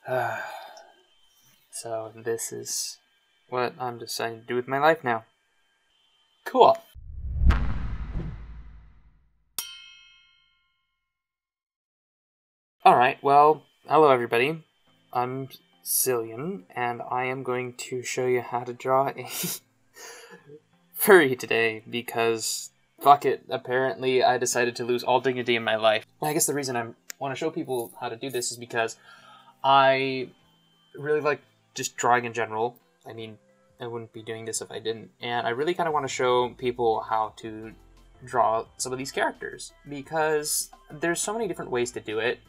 So this is what I'm deciding to do with my life now. Cool. Alright, well, hello everybody. I'm Cillian, and I am going to show you how to draw a furry today, because fuck it, apparently I decided to lose all dignity in my life. I guess the reason I want to show people how to do this is because I really like just drawing in general. I mean, I wouldn't be doing this if I didn't. And I really kind of want to show people how to draw some of these characters, because there's so many different ways to do it.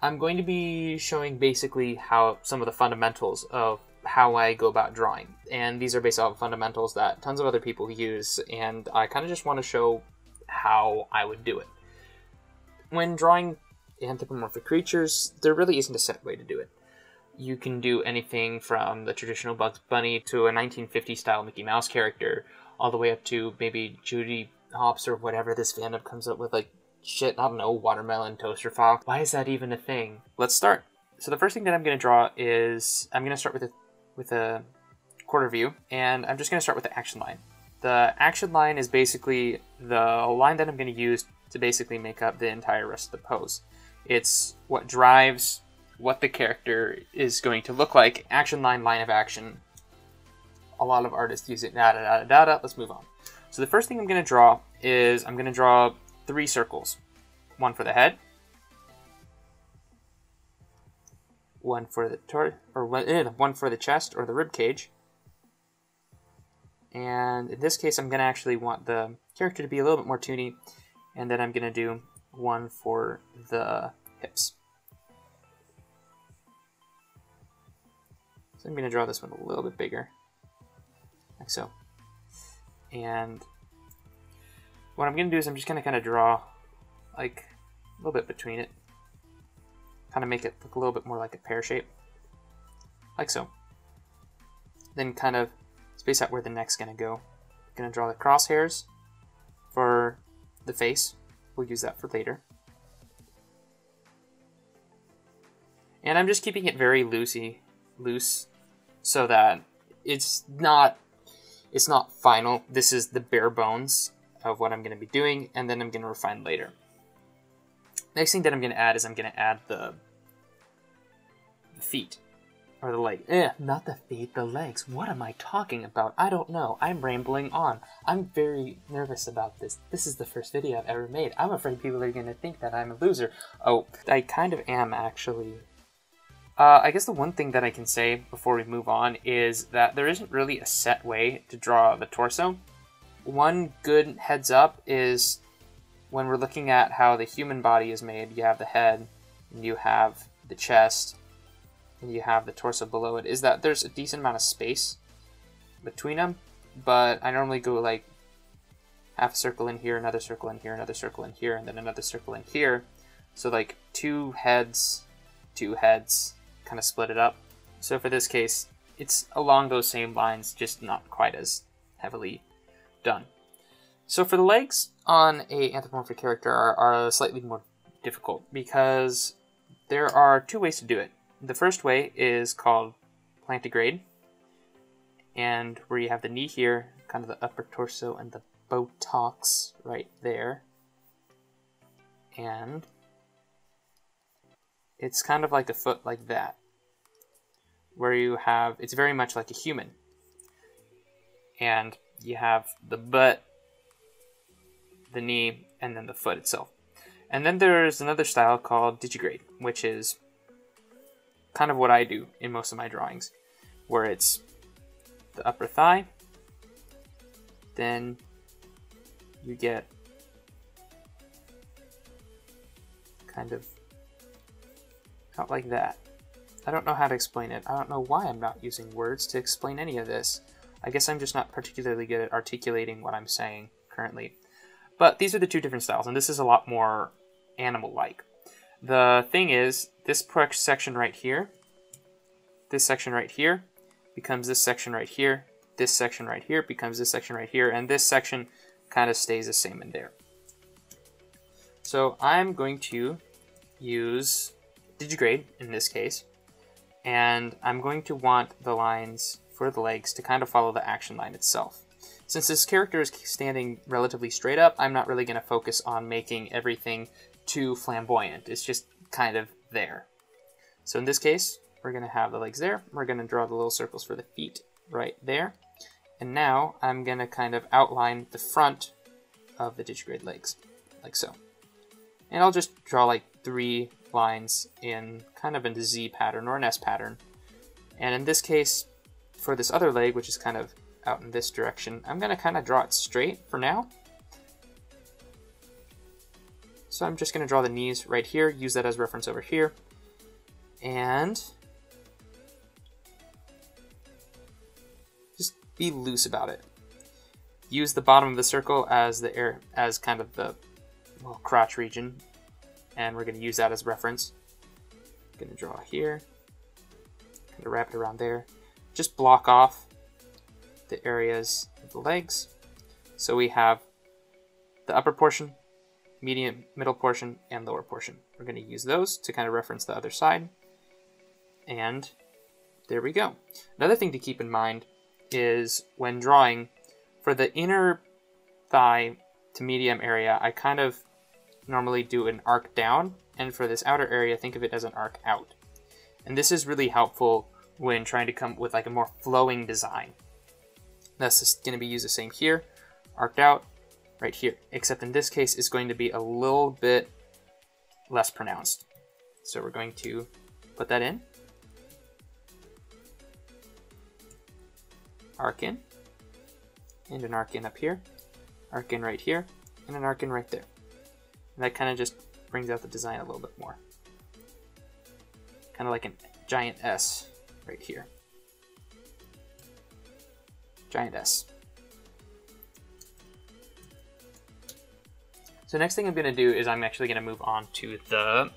I'm going to be showing basically how some of the fundamentals of how I go about drawing. And these are based off of fundamentals that tons of other people use, and I kind of just want to show how I would do it. When drawing anthropomorphic creatures, there really isn't a set way to do it. You can do anything from the traditional Bugs Bunny to a 1950s style Mickey Mouse character, all the way up to maybe Judy Hopps or whatever this fandom comes up with, like, shit, I don't know, watermelon toaster fox. Why is that even a thing? Let's start. So the first thing that I'm going to draw is, I'm going to start with a quarter view, and I'm just going to start with the action line. The action line is basically the line that I'm going to use to basically make up the entire rest of the pose. It's what drives what the character is going to look like. Action line, line of action. A lot of artists use it. Let's move on. So the first thing I'm going to draw is I'm going to draw 3 circles. One for the head, one for the one for the chest or the rib cage, and in this case I'm going to actually want the character to be a little bit more toony, and then I'm going to do one for the hips. So I'm going to draw this one a little bit bigger, like so. And what I'm going to do is I'm just going to kind of draw like a little bit between it. Kind of make it look a little bit more like a pear shape. Like so. Then kind of space out where the neck's going to go. I'm going to draw the crosshairs for the face. We'll use that for later. And I'm just keeping it very loose so that it's not final. This is the bare bones of what I'm going to be doing, and then I'm going to refine later. Next thing that I'm going to add is I'm going to add the feet, or the leg. Not the feet, the legs. What am I talking about? I don't know. I'm rambling on. I'm very nervous about this. This is the first video I've ever made. I'm afraid people are going to think that I'm a loser. Oh, I kind of am, actually. I guess the one thing that I can say before we move on is that there isn't really a set way to draw the torso. One good heads up is when we're looking at how the human body is made, you have the head, and you have the chest, and you have the torso below it, is that there's a decent amount of space between them, but I normally go like half a circle in here, another circle in here, another circle in here, and then another circle in here. So like 2 heads, kind of split it up. So for this case, it's along those same lines, just not quite as heavily done. So for the legs on a anthropomorphic character are slightly more difficult, because there are 2 ways to do it. The first way is called plantigrade, and where you have the knee here, kind of the upper torso, and the buttocks right there. And it's kind of like a foot like that, where you have, it's very much like a human. And you have the butt, the knee, and then the foot itself. And then there's another style called digigrade, which is kind of what I do in most of my drawings, where it's the upper thigh, then you get kind of not like that. I don't know how to explain it. I don't know why I'm not using words to explain any of this. I guess I'm just not particularly good at articulating what I'm saying currently. But these are the 2 different styles, and this is a lot more animal-like. The thing is, this section right here, this section right here, becomes this section right here, this section right here becomes this section right here, and this section kind of stays the same in there. So I'm going to use digigrade in this case, and I'm going to want the lines for the legs to kind of follow the action line itself. Since this character is standing relatively straight up, I'm not really going to focus on making everything too flamboyant. It's just kind of there. So in this case, we're going to have the legs there. We're going to draw the little circles for the feet right there. And now I'm going to kind of outline the front of the digigrade legs, like so. And I'll just draw like 3 lines in kind of a Z pattern or an S pattern. And in this case, for this other leg, which is kind of out in this direction, I'm going to kind of draw it straight for now. So I'm just going to draw the knees right here, use that as reference over here, and just be loose about it. Use the bottom of the circle as the air, as kind of the crotch region, and we're going to use that as reference. I'm going to draw here, kind of wrap it around there. Just block off the areas of the legs. So we have the upper portion, medium, middle portion, and lower portion. We're going to use those to kind of reference the other side. And there we go. Another thing to keep in mind is when drawing, for the inner thigh to medium area, I kind of normally do an arc down, and for this outer area, think of it as an arc out. And this is really helpful when trying to come with like a more flowing design. That's just going to be used the same here, arced out, right here, except in this case it's going to be a little bit less pronounced. So we're going to put that in, arc in, and an arc in up here, arc in right here, and an arc in right there. And that kind of just brings out the design a little bit more. Kind of like a giant S right here. Giant S. So next thing I'm going to do is I'm actually going to move on to the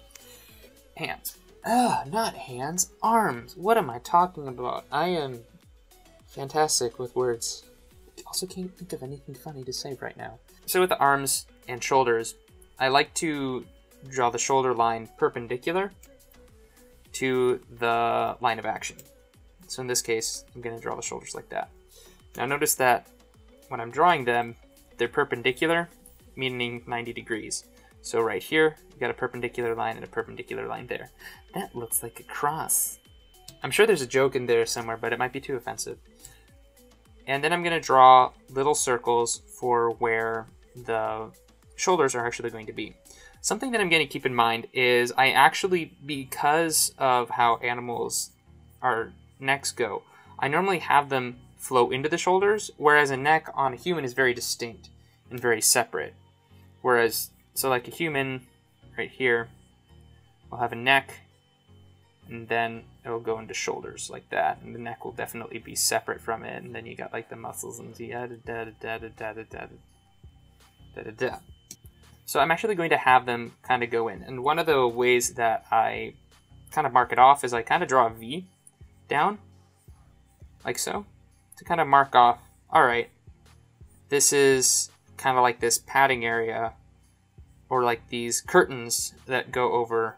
hands. Not hands, arms. What am I talking about? I am fantastic with words. Also can't think of anything funny to say right now. So with the arms and shoulders, I like to draw the shoulder line perpendicular to the line of action. So in this case, I'm going to draw the shoulders like that. Now notice that when I'm drawing them, they're perpendicular, meaning 90 degrees. So right here, you got a perpendicular line and a perpendicular line there. That looks like a cross. I'm sure there's a joke in there somewhere, but it might be too offensive. And then I'm going to draw little circles for where the shoulders are actually going to be. Something that I'm going to keep in mind is I actually, because of how animals' our necks go, I normally have them flow into the shoulders, whereas a neck on a human is very distinct and very separate. Whereas, so like a human right here will have a neck, and then it'll go into shoulders like that, and the neck will definitely be separate from it, and then you got like the muscles and the da-da-da-da-da-da-da-da-da-da. So I'm actually going to have them kind of go in, and one of the ways that I kind of mark it off is I kind of draw a V down, like so, to kind of mark off, alright, this is kind of like this padding area, or like these curtains that go over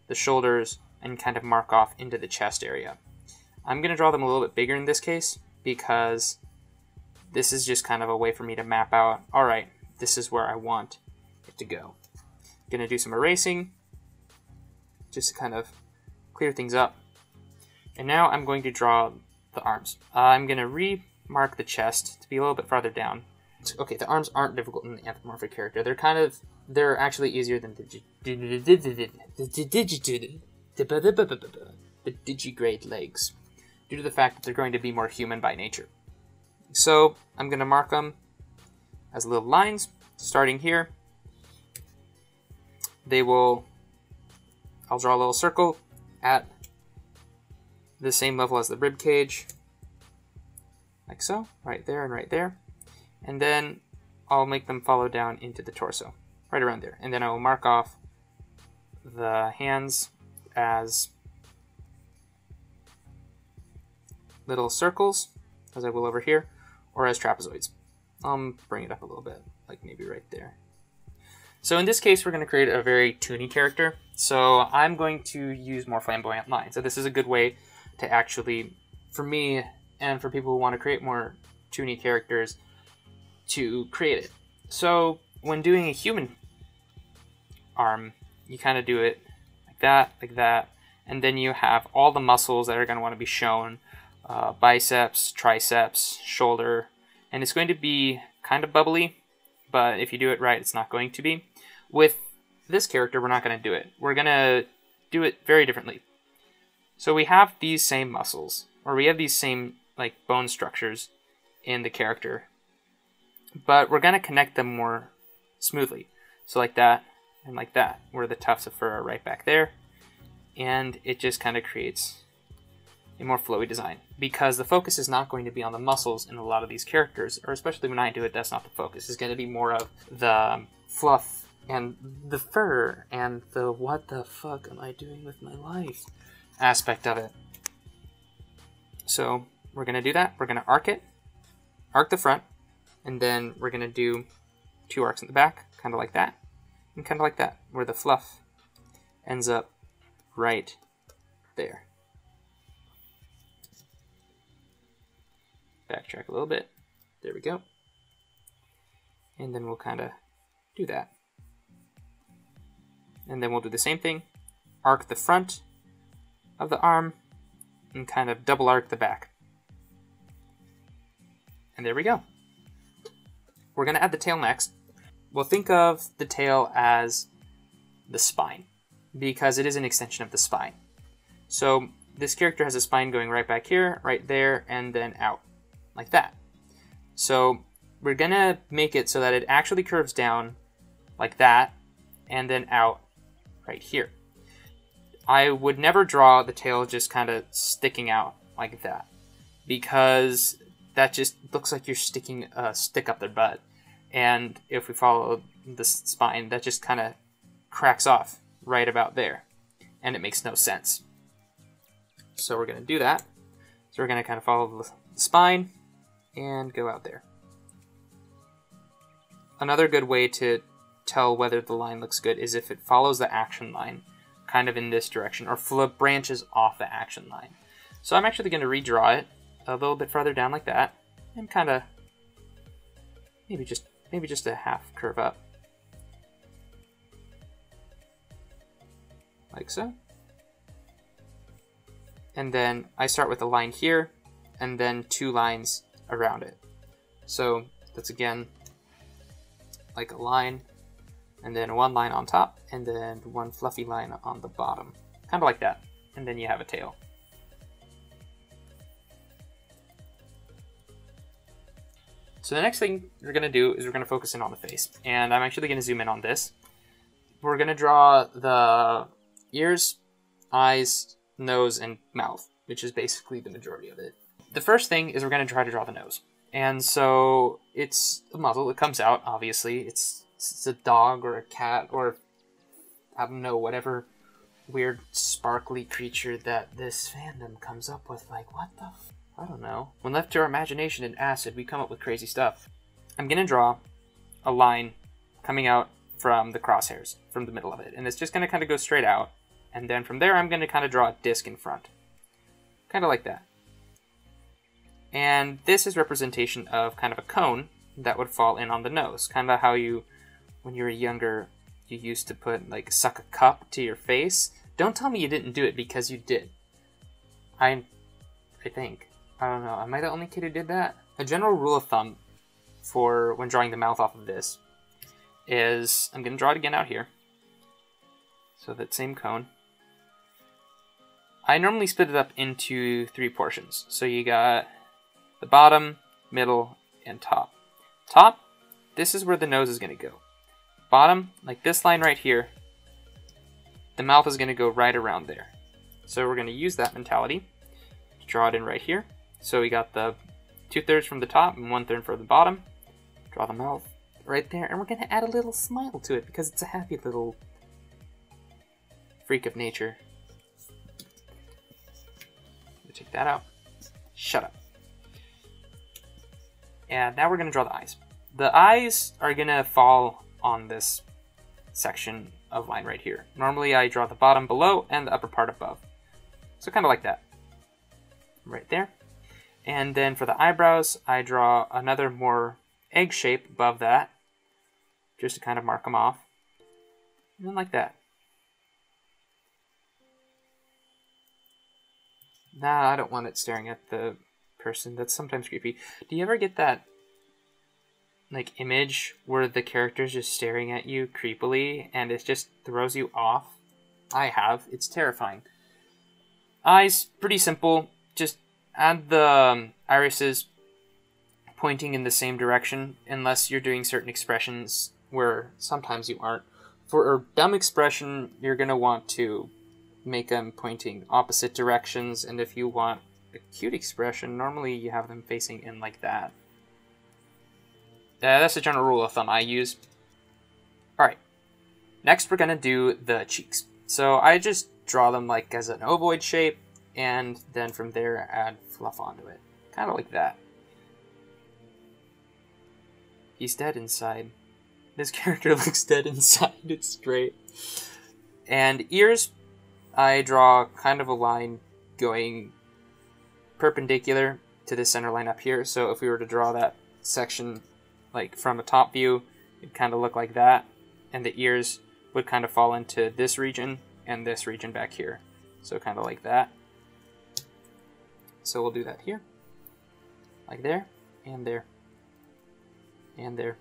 the shoulders and kind of mark off into the chest area. I'm going to draw them a little bit bigger in this case, because this is just kind of a way for me to map out, alright, this is where I want it to go. I'm going to do some erasing, just to kind of clear things up. And now I'm going to draw the arms. I'm going to remark the chest to be a little bit farther down. Okay, the arms aren't difficult in the anthropomorphic character. They're actually easier than the digigrade legs, due to the fact that they're going to be more human by nature. So I'm going to mark them as little lines, starting here. I'll draw a little circle at the same level as the rib cage, like so, right there and right there. And then I'll make them follow down into the torso, right around there. And then I will mark off the hands as little circles, as I will over here, or as trapezoids. I'll bring it up a little bit, like maybe right there. So in this case, we're going to create a very toony character. So I'm going to use more flamboyant lines. So this is a good way to actually, for me and for people who want to create more toony characters, to create it. So when doing a human arm, you kind of do it like that, and then you have all the muscles that are going to want to be shown, biceps, triceps, shoulder, and it's going to be kind of bubbly, but if you do it right, it's not going to be. With this character, we're not going to do it. We're going to do it very differently. So we have these same muscles, or we have these same like bone structures in the character, but we're going to connect them more smoothly. So like that and like that, where the tufts of fur are right back there, and it just kind of creates a more flowy design, because the focus is not going to be on the muscles in a lot of these characters, or especially when I do it, that's not the focus. It's going to be more of the fluff and the fur and the what the fuck am I doing with my life aspect of it. So we're going to do that. We're going to arc it, arc the front, and then we're going to do 2 arcs in the back, kind of like that, and kind of like that, where the fluff ends up right there. Backtrack a little bit. There we go. And then we'll kind of do that. And then we'll do the same thing. Arc the front of the arm and kind of double arc the back. And there we go. We're going to add the tail next. We'll think of the tail as the spine, because it is an extension of the spine. So this character has a spine going right back here, right there, and then out. Like that. So we're gonna make it so that it actually curves down like that and then out right here. I would never draw the tail just kind of sticking out like that, because that just looks like you're sticking a stick up their butt. And if we follow the spine, that just kind of cracks off right about there, and it makes no sense. So we're gonna do that. So we're gonna kind of follow the spine and go out there. Another good way to tell whether the line looks good is if it follows the action line kind of in this direction, or branches off the action line. So I'm actually going to redraw it a little bit further down like that, and kind of maybe just a half curve up. Like so. And then I start with a line here, and then 2 lines around it. So that's again like a line, and then 1 line on top, and then 1 fluffy line on the bottom. Kind of like that. And then you have a tail. So the next thing we're going to do is we're going to focus in on the face. And I'm actually going to zoom in on this. We're going to draw the ears, eyes, nose, and mouth, which is basically the majority of it. The first thing is we're going to try to draw the nose. And so it's a muzzle. It comes out, obviously. It's a dog or a cat or, I don't know, whatever weird sparkly creature that this fandom comes up with. Like, what the I don't know. When left to our imagination and acid, we come up with crazy stuff. I'm going to draw a line coming out from the crosshairs, from the middle of it. And it's just going to kind of go straight out. And then from there, I'm going to kind of draw a disc in front. Kind of like that. And this is representation of kind of a cone that would fall in on the nose. Kind of how you, when you were younger, you used to put, like, suck a cup to your face. Don't tell me you didn't do it, because you did. I think. I don't know. Am I the only kid who did that? A general rule of thumb for when drawing the mouth off of this is, I'm going to draw it again out here. So that same cone. I normally split it up into 3 portions. So you got the bottom, middle, and top. Top, this is where the nose is going to go. Bottom, like this line right here, the mouth is going to go right around there. So we're going to use that mentality to draw it in right here. So we got the 2/3 from the top and 1/3 from the bottom. Draw the mouth right there, and we're going to add a little smile to it because it's a happy little freak of nature. Take that out. Shut up. And now we're going to draw the eyes. The eyes are going to fall on this section of line right here. Normally I draw the bottom below and the upper part above. So kind of like that. right there. And then for the eyebrows, I draw another more egg shape above that, just to kind of mark them off. And then like that. Nah, I don't want it staring at the person. That's sometimes creepy. Do you ever get that like image where the character's just staring at you creepily and it just throws you off? I have. It's terrifying. Eyes, pretty simple. Just add the irises pointing in the same direction unless you're doing certain expressions where sometimes you aren't. For a dumb expression, you're going to want to make them pointing opposite directions, and if you want a cute expression, normally you have them facing in like that. That's a general rule of thumb I use. Alright, next we're going to do the cheeks. So I just draw them like as an ovoid shape, and then from there add fluff onto it. Kind of like that. He's dead inside. This character looks dead inside. It's great. And ears, I draw kind of a line going perpendicular to the center line up here. So if we were to draw that section like from a top view, it'd kind of look like that. And the ears would kind of fall into this region and this region back here. So kind of like that. So we'll do that here. Like there, and there, and there.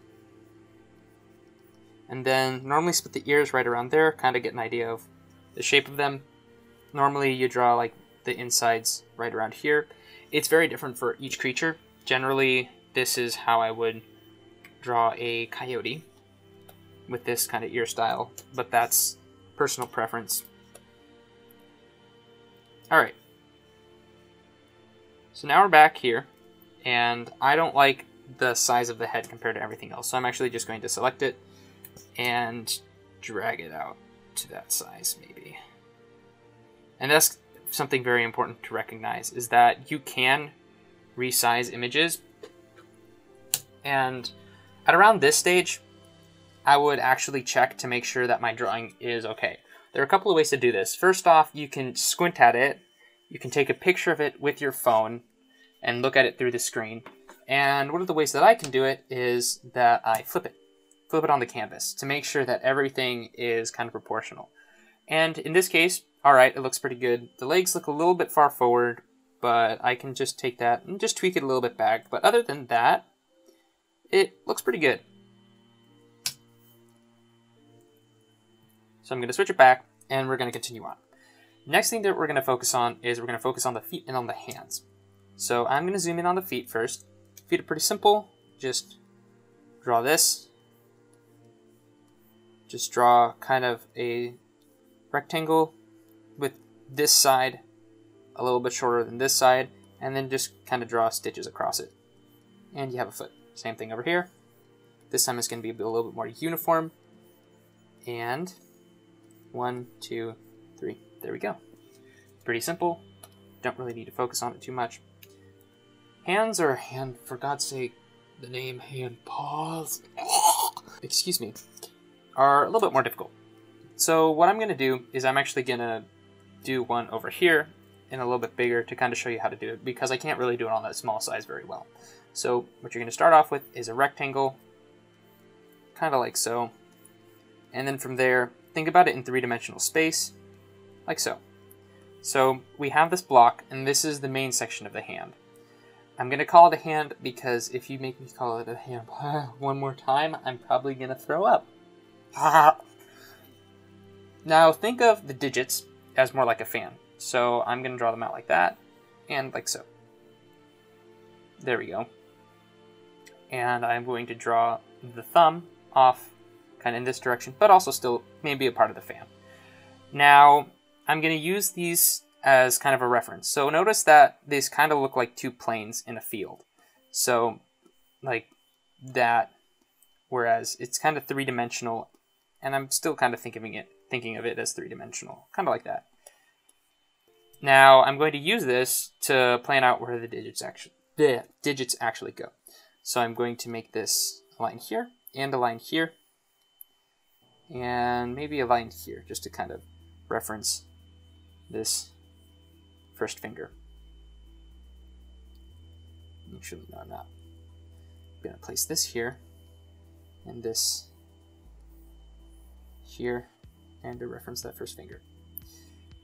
And then normally split the ears right around there, kind of get an idea of the shape of them. Normally you draw like the insides right around here. It's very different for each creature. Generally, this is how I would draw a coyote with this kind of ear style, but that's personal preference. Alright. So now we're back here, and I don't like the size of the head compared to everything else, so I'm actually just going to select it and drag it out to that size, maybe. And that's something very important to recognize, is that you can resize images. And at around this stage, I would actually check to make sure that my drawing is okay. There are a couple of ways to do this. First off, you can squint at it. You can take a picture of it with your phone and look at it through the screen. And one of the ways that I can do it is that I flip it on the canvas to make sure that everything is kind of proportional. And in this case, alright, it looks pretty good. The legs look a little bit far forward, but I can just take that and just tweak it a little bit back. But other than that, it looks pretty good. So I'm going to switch it back, and we're going to continue on. Next thing that we're going to focus on is we're going to focus on the feet and on the hands. So I'm going to zoom in on the feet first. Feet are pretty simple. Just draw this. Just draw kind of a rectangle with this side a little bit shorter than this side, and then just kind of draw stitches across it. And you have a foot. Same thing over here. This time it's going to be a little bit more uniform. And 1, 2, 3. There we go. Pretty simple. Don't really need to focus on it too much. Hands or hand, for God's sake, the name hand paws, excuse me, are a little bit more difficult. So what I'm going to do is I'm actually going to do one over here and a little bit bigger to kind of show you how to do it, because I can't really do it on that small size very well. So what you're going to start off with is a rectangle, kind of like so. And then from there, think about it in three-dimensional space, like so. So we have this block, and this is the main section of the hand. I'm going to call it a hand because if you make me call it a hand one more time, I'm probably going to throw up. Now think of the digits as more like a fan. So I'm going to draw them out like that, and like so. There we go. And I'm going to draw the thumb off kind of in this direction, but also still maybe a part of the fan. Now, I'm going to use these as kind of a reference. So notice that these kind of look like two planes in a field. So, like that, whereas it's kind of three-dimensional, and I'm still kind of thinking of it as three-dimensional, kind of like that. Now, I'm going to use this to plan out where the digits actually go. So I'm going to make this a line here, and a line here, and maybe a line here, just to kind of reference this first finger. Actually, no, I'm not. I'm going to place this here and this here and to reference that first finger.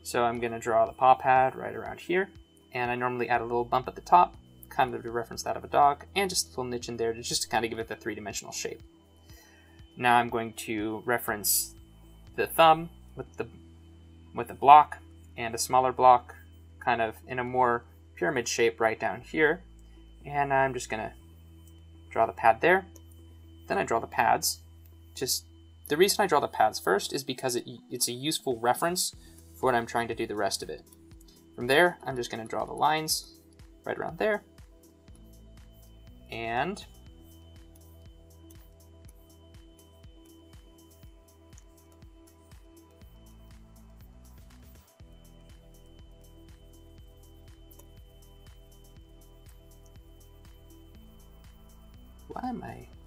So I'm going to draw the paw pad right around here, and I normally add a little bump at the top, kind of to reference that of a dog, and just a little niche in there just to kind of give it the three-dimensional shape. Now I'm going to reference the thumb with a block and a smaller block kind of in a more pyramid shape right down here, and I'm just going to draw the pad there. Then I draw the pads. Just the reason I draw the pads first is because it's a useful reference for when I'm trying to do the rest of it. From there, I'm just going to draw the lines right around there. And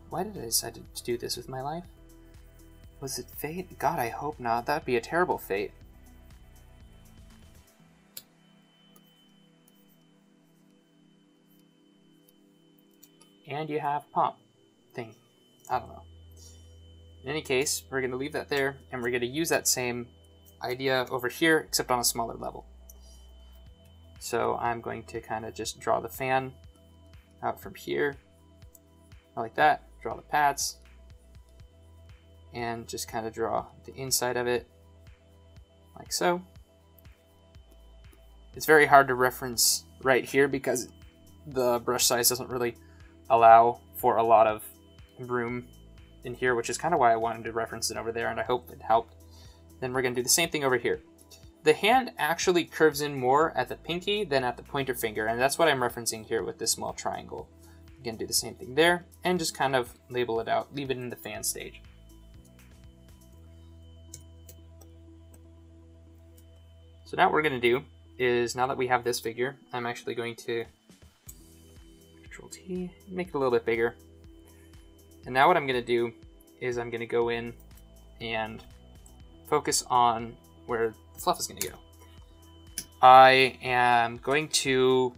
why did I decide to do this with my life? Was it fate? God, I hope not. That'd be a terrible fate. And you have pop thing. I don't know. In any case, we're going to leave that there, and we're going to use that same idea over here, except on a smaller level. So I'm going to kind of just draw the fan out from here, like that, draw the pads, and just kind of draw the inside of it, like so. It's very hard to reference right here because the brush size doesn't really allow for a lot of room in here, which is kind of why I wanted to reference it over there, and I hope it helped. Then we're going to do the same thing over here. The hand actually curves in more at the pinky than at the pointer finger, and that's what I'm referencing here with this small triangle. Again, do the same thing there, and just kind of label it out, leave it in the fan stage. So now what we're going to do is, now that we have this figure, I'm actually going to Control T, make it a little bit bigger. And now what I'm going to do is I'm going to go in and focus on where the fluff is going to go. I am going to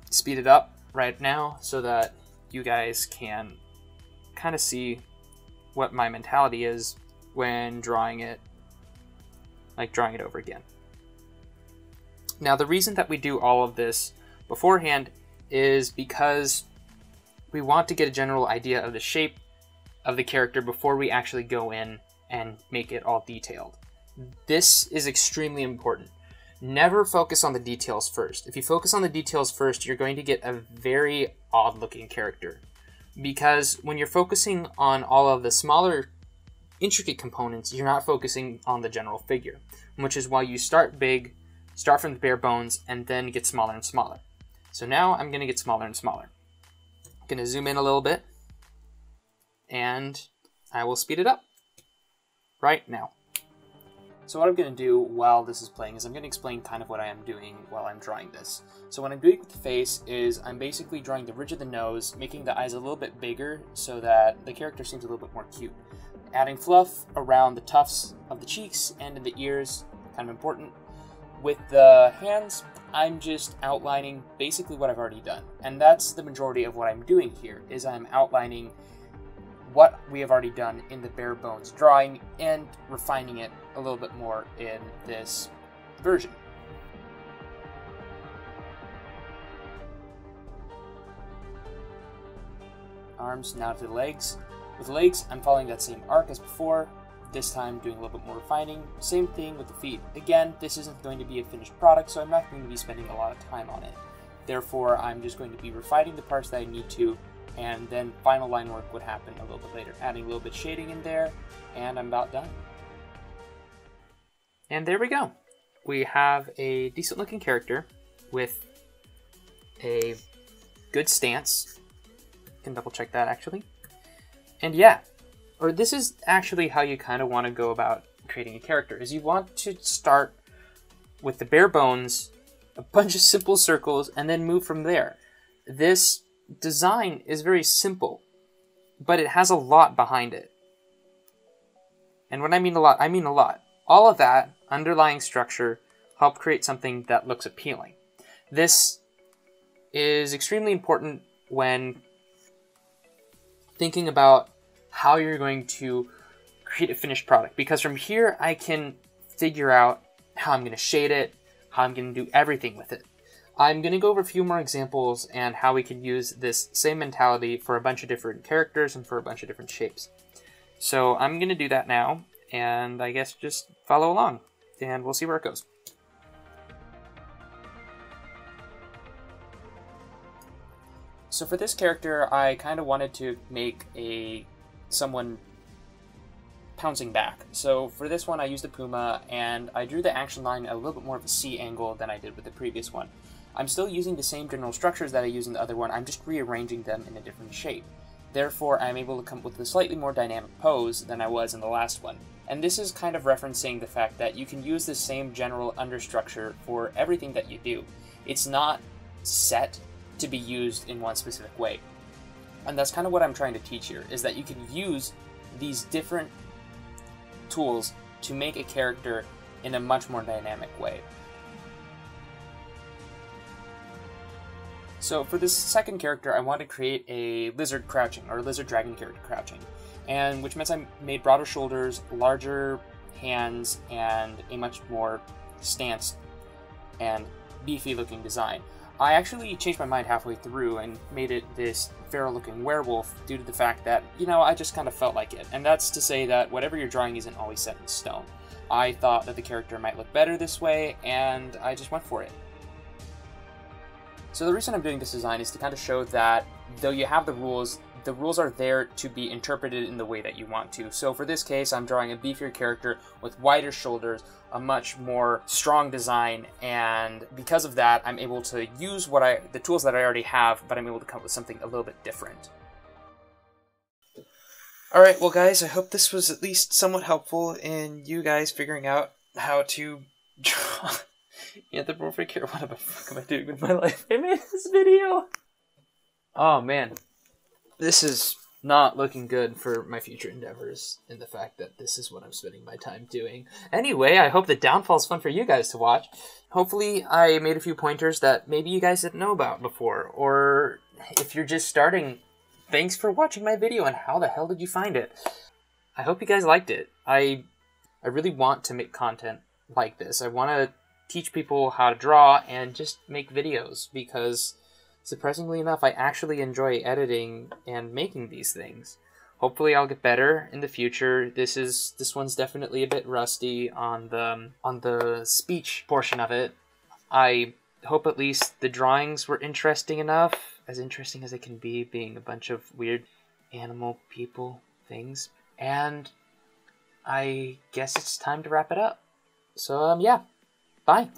speed it up right now so that you guys can kind of see what my mentality is when drawing it, like drawing it over again. Now, the reason that we do all of this beforehand is because we want to get a general idea of the shape of the character before we actually go in and make it all detailed. This is extremely important. Never focus on the details first. If you focus on the details first, you're going to get a very odd looking character. Because when you're focusing on all of the smaller intricate components, you're not focusing on the general figure, which is why you start big, start from the bare bones, and then get smaller and smaller. So now I'm going to get smaller and smaller. I'm going to zoom in a little bit, and I will speed it up right now. So what I'm going to do while this is playing is I'm going to explain kind of what I am doing while I'm drawing this. So what I'm doing with the face is I'm basically drawing the ridge of the nose, making the eyes a little bit bigger so that the character seems a little bit more cute. Adding fluff around the tufts of the cheeks and in the ears, kind of important. With the hands, I'm just outlining basically what I've already done. And that's the majority of what I'm doing here, is I'm outlining what we have already done in the bare bones drawing and refining it a little bit more in this version. Arms, now to the legs. With the legs, I'm following that same arc as before, this time doing a little bit more refining. Same thing with the feet. Again, this isn't going to be a finished product, so I'm not going to be spending a lot of time on it. Therefore, I'm just going to be refining the parts that I need to, and then final line work would happen a little bit later. Adding a little bit shading in there, and I'm about done. And there we go. We have a decent looking character with a good stance. Can double check that actually. And yeah, or this is actually how you kind of want to go about creating a character, is you want to start with the bare bones, a bunch of simple circles, and then move from there. This design is very simple, but it has a lot behind it. And when I mean a lot, I mean a lot. All of that underlying structure helped create something that looks appealing. This is extremely important when thinking about how you're going to create a finished product, because from here I can figure out how I'm going to shade it, how I'm going to do everything with it. I'm going to go over a few more examples and how we can use this same mentality for a bunch of different characters and for a bunch of different shapes. So I'm going to do that now, and I guess just follow along, and we'll see where it goes. So for this character, I kind of wanted to make someone pouncing back. So for this one, I used a puma, and I drew the action line at a little bit more of a C angle than I did with the previous one. I'm still using the same general structures that I used in the other one, I'm just rearranging them in a different shape. Therefore, I'm able to come up with a slightly more dynamic pose than I was in the last one. And this is kind of referencing the fact that you can use the same general understructure for everything that you do. It's not set to be used in one specific way. And that's kind of what I'm trying to teach here, is that you can use these different tools to make a character in a much more dynamic way. So for this second character, I wanted to create a lizard crouching, or a lizard dragon character crouching, and which meant I made broader shoulders, larger hands, and a much more stance and beefy looking design. I actually changed my mind halfway through and made it this feral looking werewolf due to the fact that, you know, I just kind of felt like it. And that's to say that whatever you're drawing isn't always set in stone. I thought that the character might look better this way, and I just went for it. So the reason I'm doing this design is to kind of show that though you have the rules are there to be interpreted in the way that you want to. So for this case, I'm drawing a beefier character with wider shoulders, a much more strong design, and because of that, I'm able to use the tools that I already have, but I'm able to come up with something a little bit different. Alright, well guys, I hope this was at least somewhat helpful in you guys figuring out how to draw anthropomorphic hair. What the fuck am I doing with my life? I made this video! Oh man. This is not looking good for my future endeavors, in the fact that this is what I'm spending my time doing. Anyway, I hope the downfall is fun for you guys to watch. Hopefully I made a few pointers that maybe you guys didn't know about before, or if you're just starting, thanks for watching my video, and how the hell did you find it? I hope you guys liked it. I really want to make content like this. I want to teach people how to draw and just make videos, because surprisingly enough, I actually enjoy editing and making these things. Hopefully I'll get better in the future. This one's definitely a bit rusty on the speech portion of it. I hope at least the drawings were interesting enough, as interesting as they can be, being a bunch of weird animal people things. And I guess it's time to wrap it up. So yeah, bye.